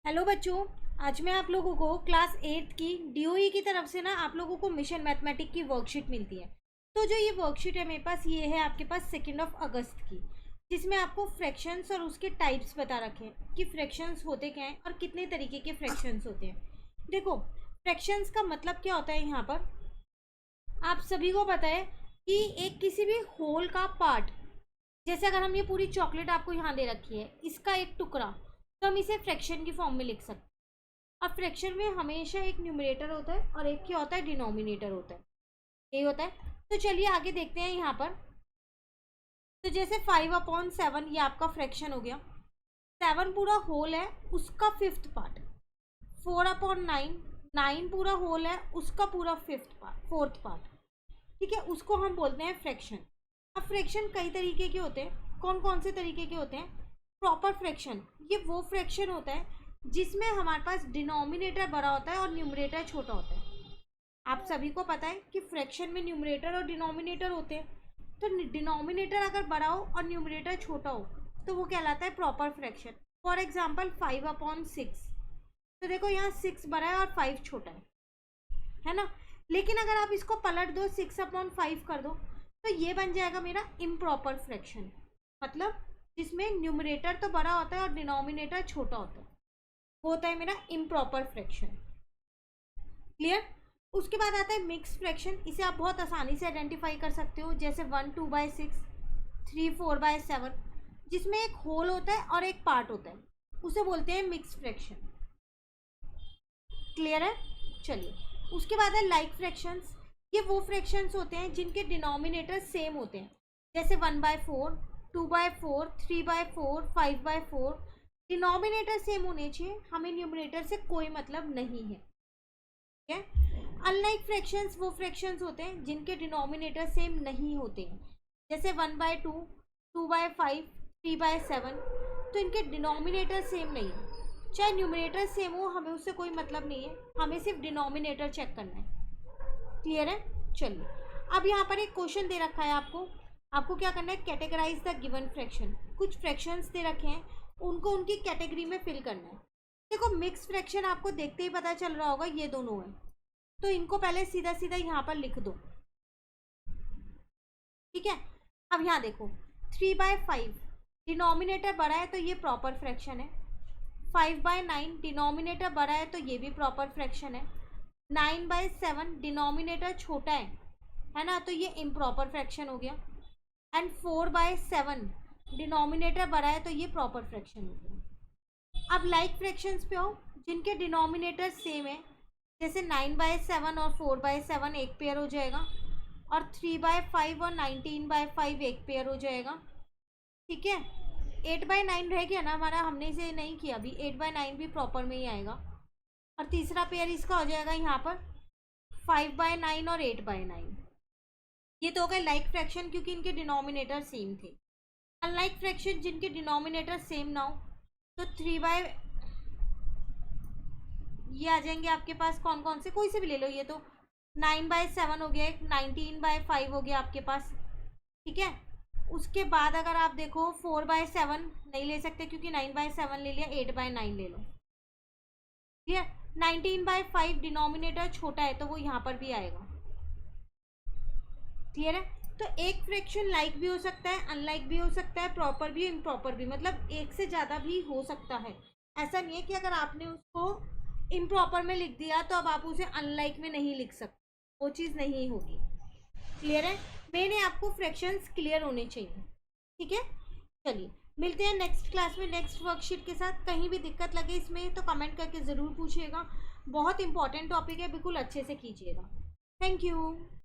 Hello बच्चों, आज मैं आप लोगों को क्लास 8 की डीओई की तरफ से ना आप लोगों को मिशन मैथमेटिक की वर्कशीट मिलती है। तो जो ये वर्कशीट है मेरे पास, ये है आपके पास 2 अगस्त की, जिसमें आपको फ्रैक्शंस और उसके टाइप्स बता रखे हैं कि फ्रैक्शंस होते क्या हैं और कितने तरीके के फ्रैक्शंस होते हैं। देखो, फ्रैक्शंस का मतलब क्या होता है यहाँ पर आप सभी को पता है कि एक किसी भी होल का पार्ट, जैसे अगर हम ये पूरी चॉकलेट आपको यहाँ दे रखी है, इसका एक टुकड़ा, तो हम इसे फ्रैक्शन की फॉर्म में लिख सकते हैं। अब फ्रैक्शन में हमेशा एक न्यूमरेटर होता है और एक क्या होता है, डिनोमिनेटर होता है। यही होता है। तो चलिए आगे देखते हैं यहाँ पर। तो जैसे 5/7 ये आपका फ्रैक्शन हो गया। 7 पूरा होल है, उसका 5th पार्ट। 4/9, 9 पूरा होल है, उसका पूरा 4th पार्ट। ठीक है, उसको हम बोलते हैं फ्रैक्शन। अब फ्रैक्शन कई तरीके के होते हैं। कौन कौन से तरीके के होते हैं? प्रॉपर फ्रैक्शन, ये वो फ्रैक्शन होता है जिसमें हमारे पास डिनोमिनेटर बड़ा होता है और न्यूमरेटर छोटा होता है। आप सभी को पता है कि फ्रैक्शन में न्यूमरेटर और डिनोमिनेटर होते हैं। तो डिनोमिनेटर अगर बड़ा हो और न्यूमरेटर छोटा हो तो वो कहलाता है प्रॉपर फ्रैक्शन। For example 5/6। तो देखो यहाँ 6 बड़ा है और 5 छोटा है ना। लेकिन अगर आप इसको पलट दो, 6/5 कर दो, तो ये बन जाएगा मेरा इम्प्रॉपर फ्रैक्शन। मतलब जिसमें न्यूमरेटर तो बड़ा होता है और डिनोमिनेटर छोटा होता है, वो होता है मेरा इम्प्रॉपर फ्रैक्शन। क्लियर? उसके बाद आता है मिक्स फ्रैक्शन। इसे आप बहुत आसानी से आइडेंटिफाई कर सकते हो, जैसे 1 2/6, 3 4/7, जिसमें एक होल होता है और एक पार्ट होता है, उसे बोलते हैं मिक्स फ्रैक्शन। क्लियर है? चलिए, उसके बाद है लाइक फ्रैक्शंस। ये वो फ्रैक्शंस होते हैं जिनके डिनोमिनेटर सेम होते हैं, जैसे 1/4, 2/4, 3/4, 5/4। डिनोमिनेटर सेम होने चाहिए, हमें न्यूमरेटर से कोई मतलब नहीं है। ठीक है। अनलाइक फ्रैक्शंस वो फ्रैक्शंस होते हैं जिनके डिनोमिनेटर सेम नहीं होते हैं, जैसे 1/2, 2/5, 3/7। तो इनके डिनोमिनेटर सेम नहीं है। चाहे न्यूमरेटर सेम हो, हमें उससे कोई मतलब नहीं है, हमें सिर्फ डिनोमिनेटर चेक करना है। क्लियर है? चलिए, अब यहाँ पर एक क्वेश्चन दे रखा है आपको। आपको क्या करना है? Categorise the given fraction. कुछ फ्रैक्शंस दे रखे हैं, उनको उनकी कैटेगरी में फिल करना है। देखो, मिक्स फ्रैक्शन आपको देखते ही पता चल रहा होगा ये दोनों है, तो इनको पहले सीधा सीधा यहाँ पर लिख दो। ठीक है। अब यहाँ देखो, 3/5 डिनोमिनेटर बड़ा है तो ये प्रॉपर फ्रैक्शन है। 5/9 डिनोमिनेटर बड़ा है तो ये भी प्रॉपर फ्रैक्शन है। 9/7 डिनोमिनेटर छोटा है ना, तो ये इम्प्रॉपर फ्रैक्शन हो गया। एंड 4/7 डिनोमिनेटर बड़ा है तो ये प्रॉपर फ्रैक्शन हो गया। अब लाइक फ्रैक्शंस पे हो, जिनके डिनोमिनेटर सेम है, जैसे 9/7 और 4/7 एक पेयर हो जाएगा, और 3/5 और 19/5 एक पेयर हो जाएगा। ठीक है। 8/9 रह गया ना हमारा, हमने इसे नहीं किया अभी। 8/9 भी प्रॉपर में ही आएगा। और तीसरा पेयर इसका हो जाएगा यहाँ पर 5/9 और 8/9। ये तो हो गए लाइक फ्रैक्शन, क्योंकि इनके डिनोमिनेटर सेम थे। अनलाइक फ्रैक्शन जिनके डिनोमिनेटर सेम ना हो, तो 3 ये आ जाएंगे आपके पास। कौन कौन से? कोई से भी ले लो। ये तो 9/7 हो गया, 19/5 हो गया आपके पास। ठीक है। उसके बाद अगर आप देखो 4/7 नहीं ले सकते, क्योंकि 9/7 ले लिया, 8/9 ले लो। ठीक है। 19/5 डिनोमिनेटर छोटा है तो वो यहाँ पर भी आएगा। क्लियर है? तो एक फ्रैक्शन लाइक भी हो सकता है, अनलाइक भी हो सकता है, प्रॉपर भी, इम्प्रॉपर भी, मतलब एक से ज़्यादा भी हो सकता है। ऐसा नहीं है कि अगर आपने उसको इम्प्रॉपर में लिख दिया तो अब आप उसे अनलाइक में नहीं लिख सकते, वो चीज़ नहीं होगी। क्लियर है? मेन है आपको फ्रैक्शंस क्लियर होने चाहिए। ठीक है। चलिए, मिलते हैं नेक्स्ट क्लास में नेक्स्ट वर्कशीट के साथ। कहीं भी दिक्कत लगे इसमें तो कमेंट करके ज़रूर पूछिएगा। बहुत इंपॉर्टेंट टॉपिक है, बिल्कुल अच्छे से कीजिएगा। Thank you.